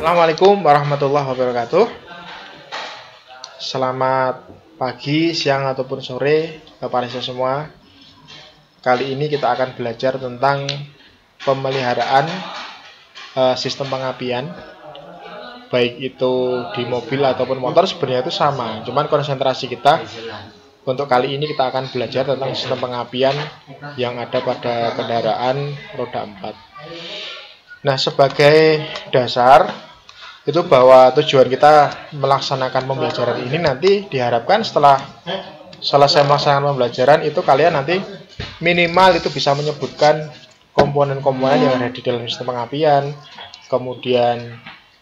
Assalamualaikum warahmatullahi wabarakatuh. Selamat pagi, siang, ataupun sore Bapak Ibu semua. Kali ini kita akan belajar tentang pemeliharaan sistem pengapian, baik itu di mobil ataupun motor. Sebenarnya itu sama, cuman konsentrasi kita untuk kali ini kita akan belajar tentang sistem pengapian yang ada pada kendaraan roda 4. Nah, sebagai dasar itu bahwa tujuan kita melaksanakan pembelajaran ini nanti diharapkan setelah selesai melaksanakan pembelajaran itu kalian nanti minimal itu bisa menyebutkan komponen-komponen yang ada di dalam sistem pengapian, kemudian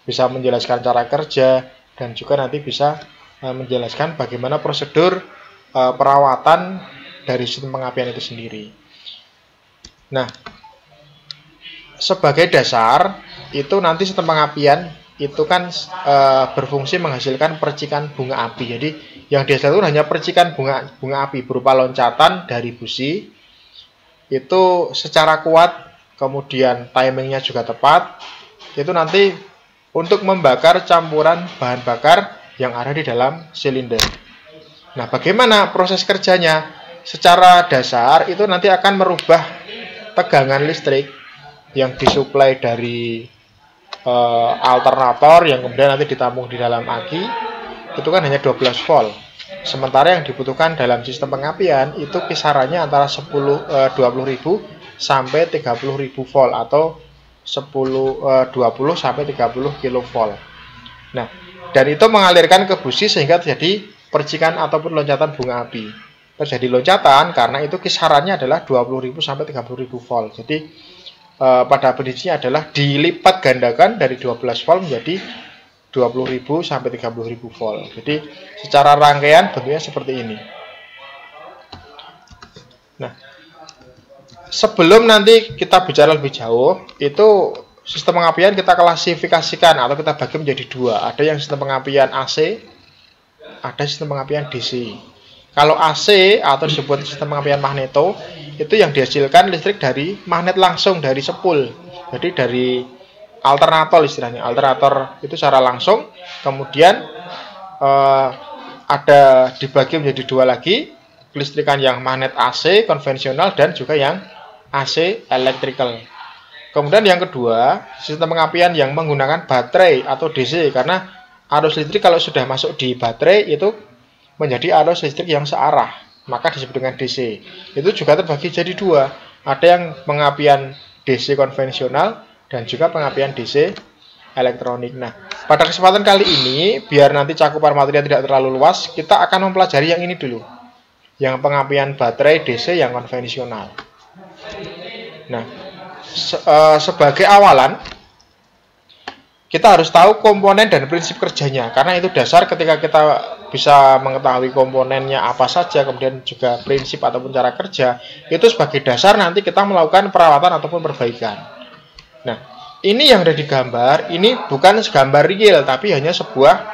bisa menjelaskan cara kerja, dan juga nanti bisa menjelaskan bagaimana prosedur perawatan dari sistem pengapian itu sendiri. Nah, sebagai dasar itu nanti sistem pengapian itu kan berfungsi menghasilkan percikan bunga api. Jadi yang dihasilkan itu hanya percikan bunga api berupa loncatan dari busi. Itu secara kuat, kemudian timingnya juga tepat. Itu nanti untuk membakar campuran bahan bakar yang ada di dalam silinder. Nah, bagaimana proses kerjanya? Secara dasar itu nanti akan merubah tegangan listrik yang disuplai dari alternator yang kemudian nanti ditampung di dalam aki, itu kan hanya 12 volt. Sementara yang dibutuhkan dalam sistem pengapian itu kisarannya antara 20.000 sampai 30.000 volt atau 20 sampai 30 kilovolt. Nah, dan itu mengalirkan ke busi sehingga terjadi percikan ataupun loncatan bunga api. Terjadi loncatan karena itu kisarannya adalah 20.000 sampai 30.000 volt. Jadi pada prinsipnya adalah dilipat gandakan dari 12 volt menjadi 20.000 sampai 30.000 volt. Jadi secara rangkaian bentuknya seperti ini. Nah, sebelum nanti kita bicara lebih jauh, itu sistem pengapian kita klasifikasikan atau kita bagi menjadi dua. Ada yang sistem pengapian AC, ada sistem pengapian DC. Kalau AC atau disebut sistem pengapian magneto, itu yang dihasilkan listrik dari magnet langsung dari sepul. Jadi dari alternator istilahnya. Alternator itu secara langsung. Kemudian ada dibagi menjadi dua lagi. Kelistrikan yang magnet AC konvensional dan juga yang AC electrical. Kemudian yang kedua, sistem pengapian yang menggunakan baterai atau DC. Karena arus listrik kalau sudah masuk di baterai itu menjadi arus listrik yang searah, maka disebut dengan DC. Itu juga terbagi jadi dua. Ada yang pengapian DC konvensional dan juga pengapian DC elektronik. Nah, pada kesempatan kali ini, biar nanti cakupan materi tidak terlalu luas, kita akan mempelajari yang ini dulu. Yang pengapian baterai DC yang konvensional. Nah, sebagai awalan, kita harus tahu komponen dan prinsip kerjanya. Karena itu dasar ketika kita bisa mengetahui komponennya apa saja, kemudian juga prinsip ataupun cara kerja, itu sebagai dasar nanti kita melakukan perawatan ataupun perbaikan. Nah, ini yang ada di gambar, ini bukan gambar real, tapi hanya sebuah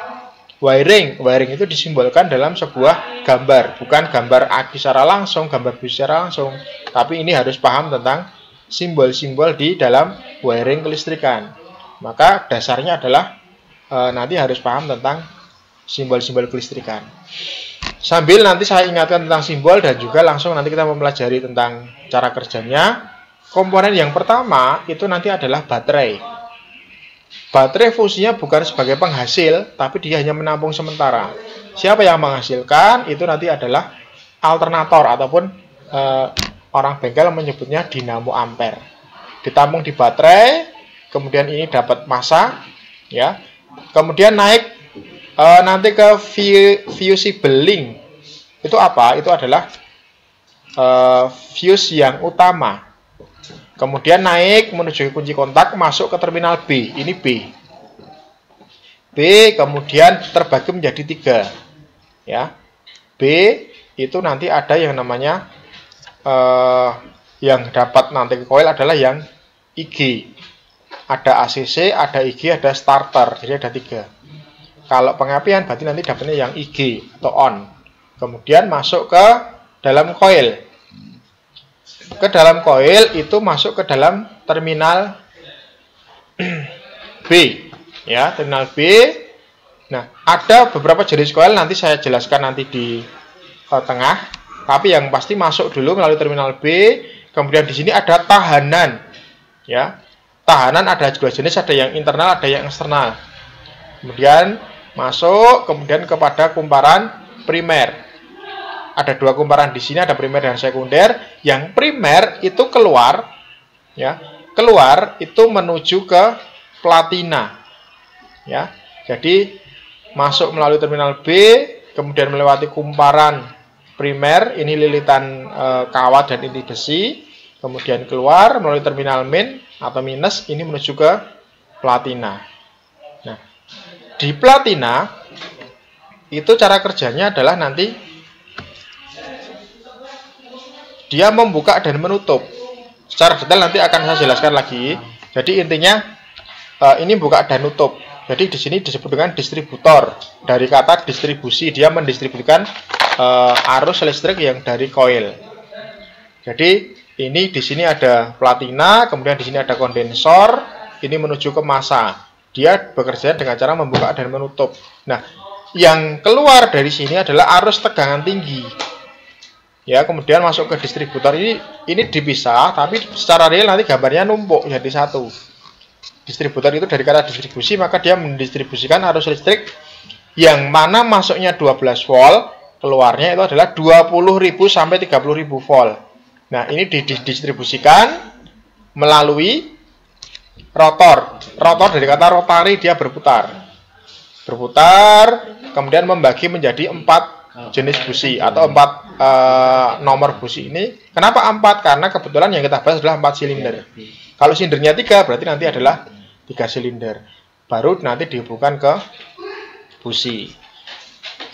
wiring. Wiring itu disimbolkan dalam sebuah gambar, bukan gambar aki secara langsung, gambar busi secara langsung. Tapi ini harus paham tentang simbol-simbol di dalam wiring kelistrikan. Maka dasarnya adalah nanti harus paham tentang simbol-simbol kelistrikan. Sambil nanti saya ingatkan tentang simbol dan juga langsung nanti kita mempelajari tentang cara kerjanya. Komponen yang pertama itu nanti adalah baterai. Baterai fungsinya bukan sebagai penghasil, tapi dia hanya menampung sementara. Siapa yang menghasilkan itu nanti adalah alternator ataupun orang bengkel menyebutnya dinamo ampere. Ditampung di baterai, kemudian ini dapat massa, ya. Kemudian naik nanti ke fusible link. Itu apa? Itu adalah fuse yang utama. Kemudian naik menuju ke kunci kontak, masuk ke terminal B. Ini B. B kemudian terbagi menjadi 3. Ya. B itu nanti ada yang namanya yang dapat nanti ke coil adalah yang IG. Ada ACC, ada IG, ada starter. Jadi ada 3. Kalau pengapian berarti nanti dapatnya yang IG atau on. Kemudian masuk ke dalam coil. Ke dalam coil itu masuk ke dalam terminal B. ya, terminal B. Nah, ada beberapa jenis coil nanti saya jelaskan nanti di tengah, tapi yang pasti masuk dulu melalui terminal B. Kemudian di sini ada tahanan, ya. Tahanan ada dua jenis, ada yang internal, ada yang eksternal. Kemudian masuk, kemudian kepada kumparan primer. Ada dua kumparan di sini, ada primer dan sekunder. Yang primer itu keluar, ya, keluar itu menuju ke platina, ya. Jadi masuk melalui terminal B, kemudian melewati kumparan primer, ini lilitan kawat dan inti besi, kemudian keluar melalui terminal min atau minus, ini menuju ke platina. Nah, di platina itu cara kerjanya adalah nanti dia membuka dan menutup. Secara detail nanti akan saya jelaskan lagi. Jadi intinya ini buka dan nutup. Jadi di sini disebut dengan distributor. Dari kata distribusi, dia mendistribusikan arus listrik yang dari koil. Jadi ini di sini ada platina, kemudian di sini ada kondensor, ini menuju ke massa. Dia bekerja dengan cara membuka dan menutup. Nah, yang keluar dari sini adalah arus tegangan tinggi. Ya, kemudian masuk ke distributor, ini dipisah, tapi secara real nanti gambarnya numpuk jadi satu. Distributor itu dari kata distribusi, maka dia mendistribusikan arus listrik yang mana masuknya 12 volt, keluarnya itu adalah 20.000 sampai 30.000 volt. Nah, ini didistribusikan melalui rotor. Rotor dari kata rotari, dia berputar. Berputar, kemudian membagi menjadi 4 jenis busi atau 4 nomor busi ini. Kenapa 4? Karena kebetulan yang kita bahas adalah 4 silinder. Kalau silindernya 3 berarti nanti adalah 3 silinder. Baru nanti dihubungkan ke busi.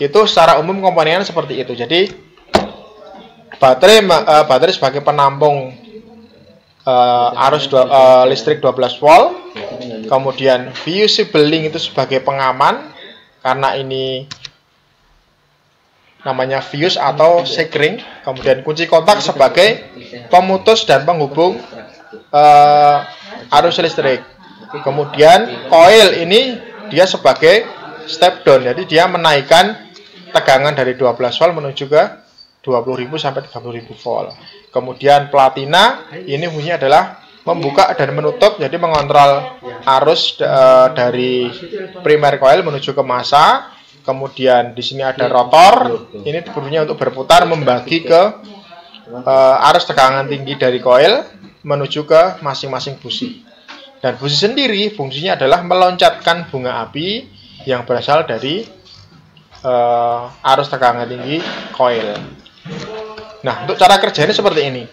Itu secara umum komponennya seperti itu. Jadi baterai sebagai penampung arus listrik 12 volt. Kemudian fusible link itu sebagai pengaman karena ini namanya fuse atau sekring. Kemudian kunci kontak sebagai pemutus dan penghubung arus listrik. Kemudian coil ini dia sebagai step down, jadi dia menaikkan tegangan dari 12 volt menuju ke 20.000 sampai 30.000 volt. Kemudian platina ini fungsinya adalah membuka dan menutup, jadi mengontrol arus dari primer coil menuju ke massa. Kemudian di sini ada rotor, ini fungsinya untuk berputar membagi ke arus tegangan tinggi dari coil menuju ke masing-masing busi. Dan busi sendiri fungsinya adalah meloncatkan bunga api yang berasal dari arus tegangan tinggi coil. Nah, untuk cara kerjanya seperti ini.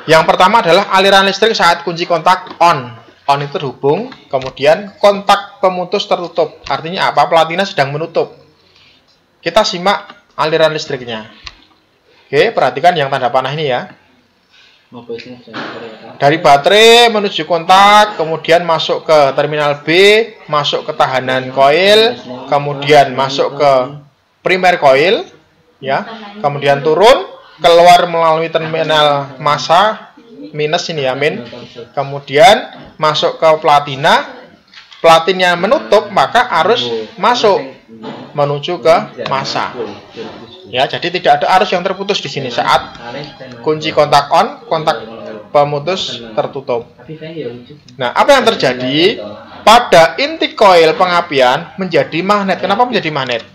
Yang pertama adalah aliran listrik saat kunci kontak on. On itu terhubung, kemudian kontak pemutus tertutup. Artinya apa? Platina sedang menutup. Kita simak aliran listriknya. Oke, perhatikan yang tanda panah ini ya. Dari baterai menuju kontak, kemudian masuk ke terminal B, masuk ke tahanan coil, kemudian masuk ke primer coil, ya, kemudian turun, keluar melalui terminal massa minus ini ya, min, kemudian masuk ke platina, platinnya menutup, maka arus masuk menuju ke massa. Ya, jadi tidak ada arus yang terputus di sini saat kunci kontak on, kontak pemutus tertutup. Nah, apa yang terjadi? Pada inti koil pengapian menjadi magnet. Kenapa menjadi magnet?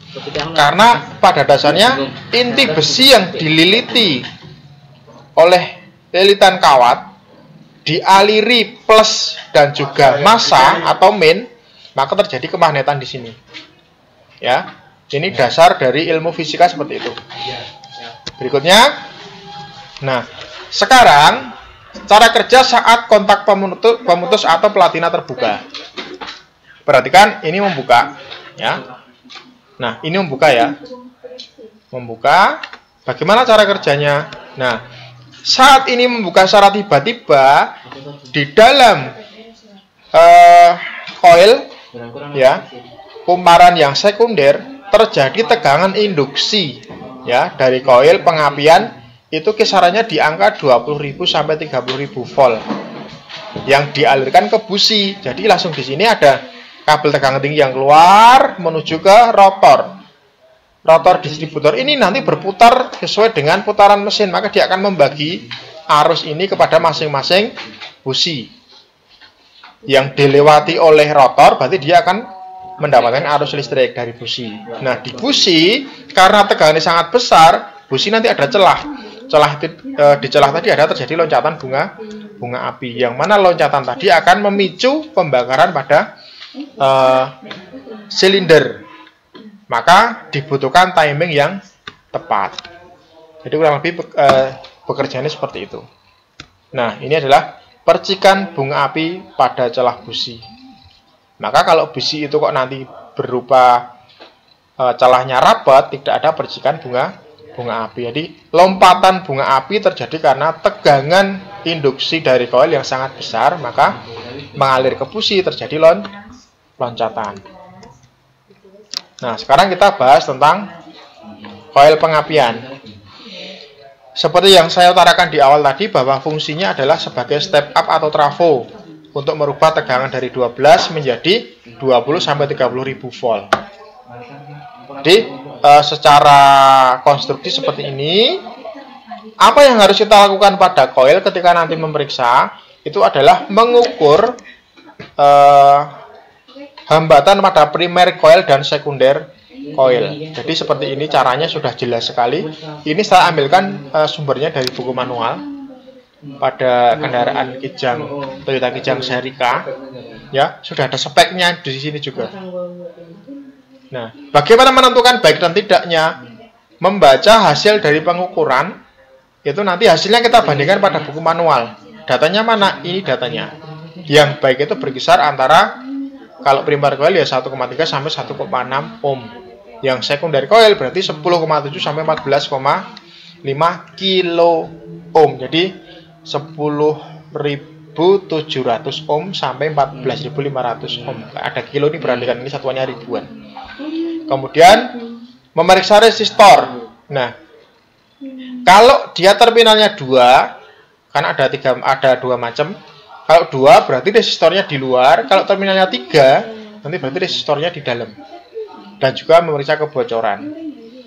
Karena pada dasarnya inti besi yang dililiti oleh lilitan kawat dialiri plus dan juga massa atau min, maka terjadi kemagnetan di sini. Ya. Ini dasar dari ilmu fisika seperti itu. Berikutnya, nah, sekarang cara kerja saat kontak pemutus atau platina terbuka. Perhatikan, ini membuka, ya. Nah, ini membuka ya. Membuka. Bagaimana cara kerjanya? Nah, saat ini membuka secara tiba-tiba di dalam coil, ya, kumparan yang sekunder, terjadi tegangan induksi ya dari koil pengapian itu kisarannya di angka 20.000 sampai 30.000 volt. yang dialirkan ke busi. Jadi langsung di sini ada kabel tegangan tinggi yang keluar menuju ke rotor. Rotor distributor ini nanti berputar sesuai dengan putaran mesin, maka dia akan membagi arus ini kepada masing-masing busi. Yang dilewati oleh rotor berarti dia akan mendapatkan arus listrik dari busi. Nah, di busi karena tegangannya sangat besar, busi nanti ada celah. Celah itu, di celah tadi ada terjadi loncatan bunga api. Yang mana loncatan tadi akan memicu pembakaran pada silinder. Maka dibutuhkan timing yang tepat. Jadi kurang lebih bekerjanya seperti itu. Nah, ini adalah percikan bunga api pada celah busi. Maka kalau busi itu kok nanti berupa celahnya rapat, tidak ada percikan bunga api. Jadi lompatan bunga api terjadi karena tegangan induksi dari koil yang sangat besar, maka mengalir ke busi terjadi loncatan. Nah, sekarang kita bahas tentang koil pengapian. Seperti yang saya utarakan di awal tadi, bahwa fungsinya adalah sebagai step up atau trafo untuk merubah tegangan dari 12 menjadi 20-30 ribu volt. Jadi, secara konstruksi seperti ini, apa yang harus kita lakukan pada koil ketika nanti memeriksa, itu adalah mengukur hambatan pada primer coil dan sekunder coil. Jadi seperti ini caranya sudah jelas sekali. Ini saya ambilkan sumbernya dari buku manual pada kendaraan Kijang, Toyota Kijang seri K. Ya, sudah ada speknya di sini juga. Nah, bagaimana menentukan baik dan tidaknya? Membaca hasil dari pengukuran, itu nanti hasilnya kita bandingkan pada buku manual. Datanya mana? Ini datanya. Yang baik itu berkisar antara, kalau primer coil ya 1,3 sampai 1,6 ohm. Yang sekunder coil berarti 10,7 sampai 14,5 kilo ohm. Jadi 10.700 ohm sampai 14.500 ohm. Ada kilo ini berarti kan ini satuannya ribuan. Kemudian memeriksa resistor. Nah, kalau dia terminalnya 2, kan ada dua macam. Kalau 2 berarti resistornya di luar, kalau terminalnya 3 nanti berarti resistornya di dalam. Dan juga memeriksa kebocoran.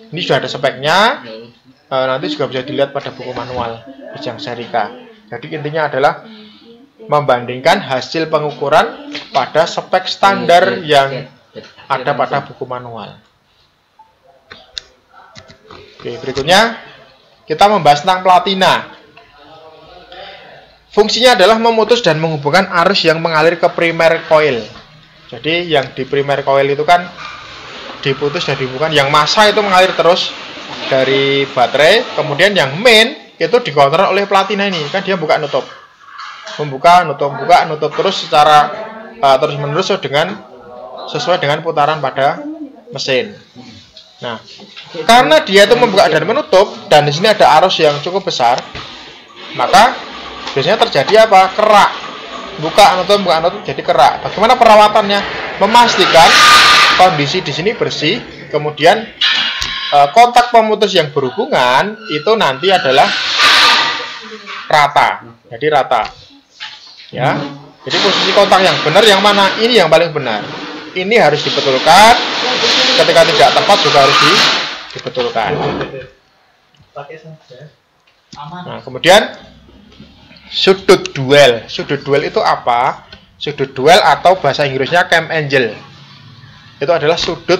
Ini sudah ada speknya, nanti juga bisa dilihat pada buku manual Kijang seri K. Jadi intinya adalah membandingkan hasil pengukuran pada spek standar yang ada pada buku manual. Oke, berikutnya kita membahas tentang platina. Fungsinya adalah memutus dan menghubungkan arus yang mengalir ke primer coil. Jadi yang di primer coil itu kan diputus dan dihubungkan. Yang massa itu mengalir terus dari baterai. Kemudian yang main itu dikontrol oleh platina ini. Kan dia buka nutup. Membuka, nutup, buka, nutup terus secara terus-menerus sesuai dengan putaran pada mesin. Nah, karena dia itu membuka dan menutup, dan di sini ada arus yang cukup besar, maka biasanya terjadi apa? Kerak. Buka, nutup, jadi kerak. Bagaimana perawatannya? Memastikan kondisi di sini bersih, kemudian kontak pemutus yang berhubungan itu nanti adalah rata. Jadi rata. Ya. Jadi posisi kontak yang benar yang mana? Ini yang paling benar. Ini harus dibetulkan. Ketika tidak tepat juga harus dibetulkan. Nah, kemudian sudut duel. Sudut duel itu apa? Sudut duel atau bahasa Inggrisnya cam angle. Itu adalah sudut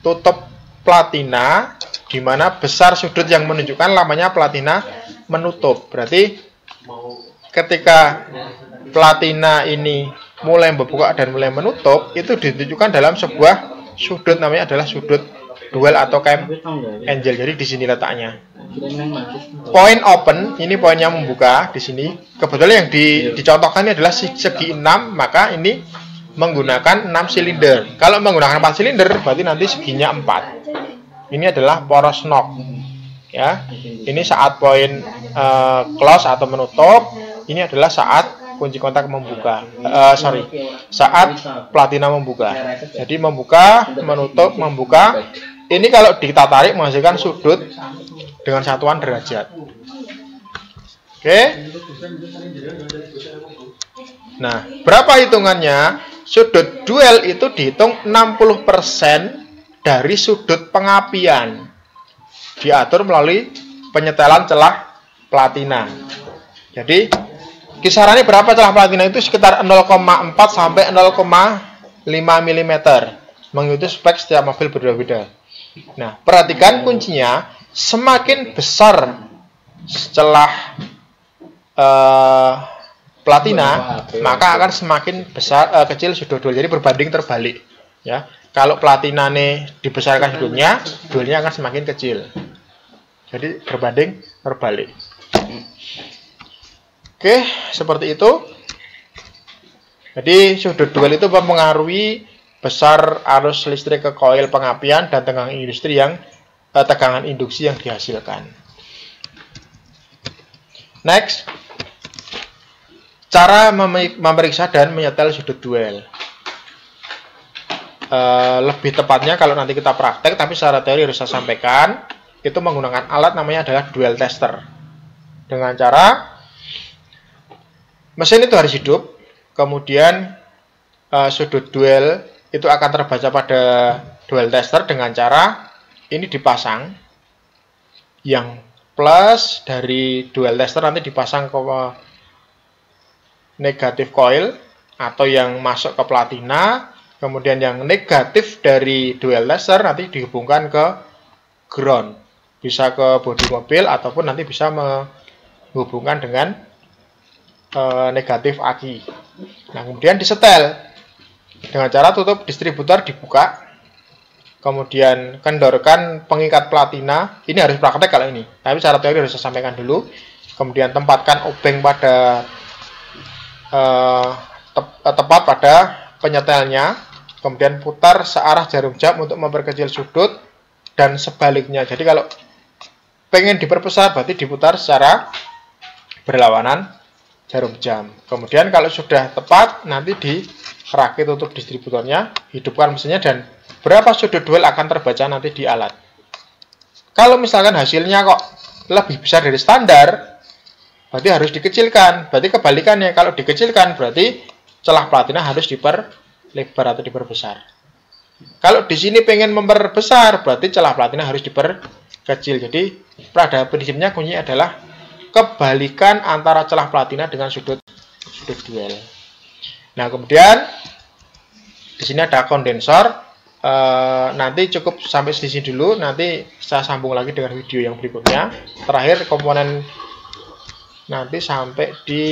tutup platina, di mana besar sudut yang menunjukkan lamanya platina menutup. Berarti ketika platina ini mulai membuka dan mulai menutup, itu ditunjukkan dalam sebuah sudut, namanya adalah sudut duel atau cam angle. Jadi di sini letaknya. Point open, ini poinnya membuka di sini. Kebetulan yang dicontohkan ini adalah segi 6, maka ini menggunakan 6 silinder. Kalau menggunakan 4 silinder, berarti nanti seginya 4. Ini adalah poros knock. Ya, ini saat poin close atau menutup. Ini adalah saat kunci kontak membuka. Saat platina membuka. Jadi membuka, menutup, membuka. Ini kalau kita tarik menghasilkan sudut dengan satuan derajat. Oke. Nah, berapa hitungannya? Sudut duel itu dihitung 60% dari sudut pengapian. Diatur melalui penyetelan celah platina. Jadi, kisarannya berapa celah platina itu? Sekitar 0,4 sampai 0,5 mm. Mengikuti spek setiap mobil berbeda-beda. Nah, perhatikan kuncinya, semakin besar celah platina, maka akan semakin kecil sudut duel. Jadi berbanding terbalik, ya. Kalau platina nih dibesarkan sudutnya, duelnya akan semakin kecil. Jadi berbanding terbalik. Oke, seperti itu. Jadi sudut duel itu mempengaruhi besar arus listrik ke koil pengapian dan tegangan industri yang tegangan induksi yang dihasilkan. Next, cara memeriksa dan menyetel sudut duel. Lebih tepatnya kalau nanti kita praktek, tapi secara teori harus saya sampaikan, itu menggunakan alat namanya adalah duel tester. Dengan cara mesin itu harus hidup, kemudian sudut duel itu akan terbaca pada duel tester dengan cara ini dipasang, yang plus dari duel tester nanti dipasang ke negatif coil atau yang masuk ke platina, kemudian yang negatif dari duel tester nanti dihubungkan ke ground, bisa ke bodi mobil ataupun nanti bisa menghubungkan dengan negatif aki. Nah, kemudian disetel dengan cara tutup distributor dibuka, kemudian kendorkan pengikat platina. Ini harus praktek kalau ini, tapi secara teori harus saya sampaikan dulu. Kemudian tempatkan obeng pada tepat pada penyetelnya, kemudian putar searah jarum jam untuk memperkecil sudut dan sebaliknya. Jadi kalau pengen diperbesar berarti diputar secara berlawanan jarum jam. Kemudian kalau sudah tepat nanti dirakit tutup distributornya, hidupkan mesinnya, dan berapa sudut duel akan terbaca nanti di alat. Kalau misalkan hasilnya kok lebih besar dari standar, berarti harus dikecilkan. Berarti kebalikannya, kalau dikecilkan berarti celah platina harus diperlebar atau diperbesar. Kalau di sini pengen memperbesar, berarti celah platina harus diperkecil. Jadi pada prinsipnya kuncinya adalah kebalikan antara celah platina dengan sudut duel. Nah, kemudian di sini ada kondensor. Nanti cukup sampai di sini dulu. Nanti saya sambung lagi dengan video yang berikutnya. Terakhir komponen nanti sampai di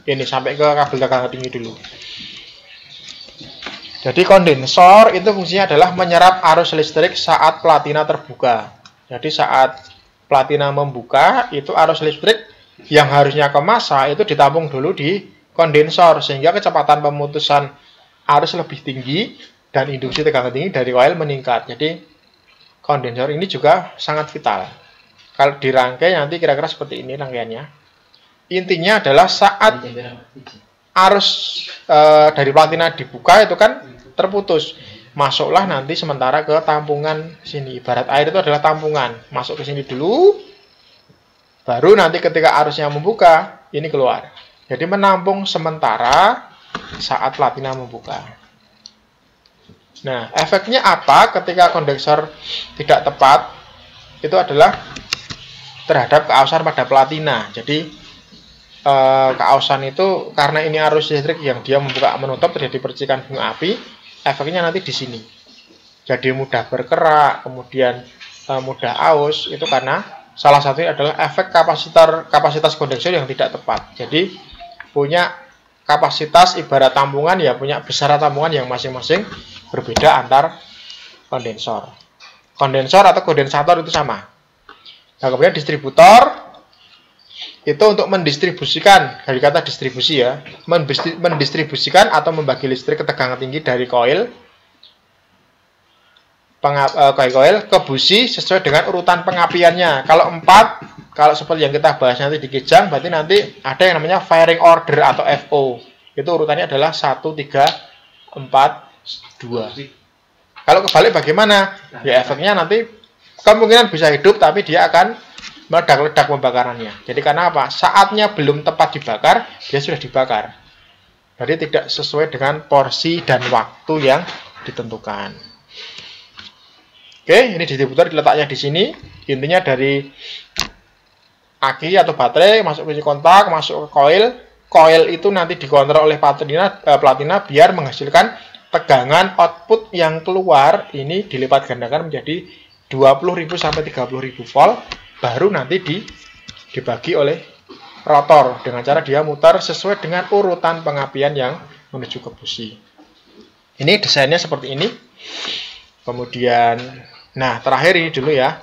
ini, sampai ke kabel tegangan tinggi dulu. Jadi kondensor itu fungsinya adalah menyerap arus listrik saat platina terbuka. Jadi saat platina membuka, itu arus listrik yang harusnya ke massa itu ditampung dulu di kondensor, sehingga kecepatan pemutusan arus lebih tinggi dan induksi tegangan tinggi dari koil meningkat. Jadi kondensor ini juga sangat vital. Kalau dirangkai nanti kira-kira seperti ini rangkaiannya. Intinya adalah saat arus dari platina dibuka itu kan terputus, masuklah nanti sementara ke tampungan sini. Ibarat air itu adalah tampungan, masuk ke sini dulu, baru nanti ketika arusnya membuka ini keluar. Jadi menampung sementara saat platina membuka. Nah, efeknya apa ketika kondensor tidak tepat? Itu adalah terhadap keausan pada platina. Jadi keausan itu karena ini arus listrik yang dia membuka menutup, terjadi percikan bunga api, efeknya nanti di sini. Jadi mudah berkerak, kemudian mudah aus, itu karena salah satunya adalah efek kapasitas kondensor yang tidak tepat. Jadi punya kapasitas ibarat tampungan, ya punya besaran tampungan yang masing-masing berbeda antar kondensor. Kondensor atau kondensator itu sama. Nah, kemudian distributor itu untuk mendistribusikan, dari kata distribusi ya, mendistribusikan atau membagi listrik ke tegangan tinggi dari koil ke busi sesuai dengan urutan pengapiannya. Kalau 4, kalau seperti yang kita bahas nanti di Kijang, berarti nanti ada yang namanya firing order atau FO. Itu urutannya adalah 1, 3, 4, 2. Kalau kebalik bagaimana? Ya efeknya nanti kemungkinan bisa hidup, tapi dia akan meledak-ledak pembakarannya. Jadi karena apa? Saatnya belum tepat dibakar, dia sudah dibakar. Jadi tidak sesuai dengan porsi dan waktu yang ditentukan. Oke, ini distributor diletaknya di sini. Intinya dari aki atau baterai masuk ke kontak, masuk ke koil. Koil itu nanti dikontrol oleh platina biar menghasilkan tegangan output yang keluar ini dilipat gandakan menjadi 20.000 sampai 30.000 volt, baru nanti dibagi oleh rotor dengan cara dia mutar sesuai dengan urutan pengapian yang menuju ke busi. Ini desainnya seperti ini. Kemudian, nah terakhir ini dulu ya,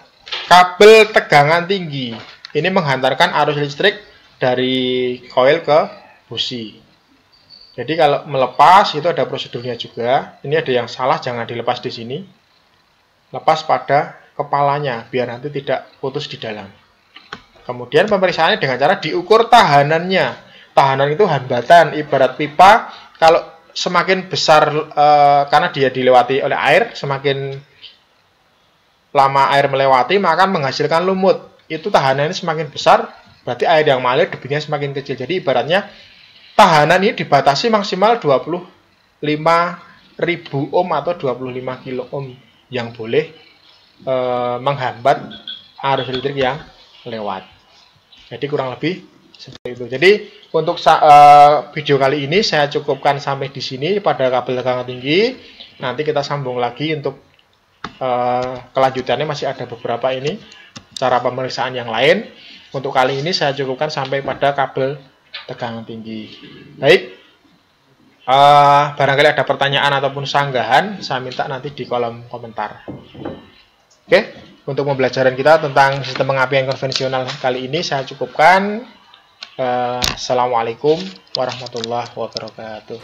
kabel tegangan tinggi. Ini menghantarkan arus listrik dari koil ke busi. Jadi kalau melepas itu ada prosedurnya juga. Ini ada yang salah, jangan dilepas di sini. Lepas pada kepalanya biar nanti tidak putus di dalam. Kemudian pemeriksaannya dengan cara diukur tahanannya. Tahanan itu hambatan, ibarat pipa. Kalau semakin besar karena dia dilewati oleh air, semakin lama air melewati maka menghasilkan lumut. Itu tahanannya semakin besar, berarti air yang mengalir debitnya semakin kecil. Jadi ibaratnya tahanan ini dibatasi maksimal 25.000 ohm atau 25 kilo ohm yang boleh menghambat arus listrik yang lewat. Jadi kurang lebih seperti itu. Jadi untuk video kali ini saya cukupkan sampai di sini pada kabel tegangan tinggi. Nanti kita sambung lagi untuk kelanjutannya, masih ada beberapa ini cara pemeriksaan yang lain. Untuk kali ini saya cukupkan sampai pada kabel tegangan tinggi. Baik, barangkali ada pertanyaan ataupun sanggahan, saya minta nanti di kolom komentar. Oke, untuk pembelajaran kita tentang sistem pengapian konvensional kali ini saya cukupkan. Assalamualaikum warahmatullahi wabarakatuh.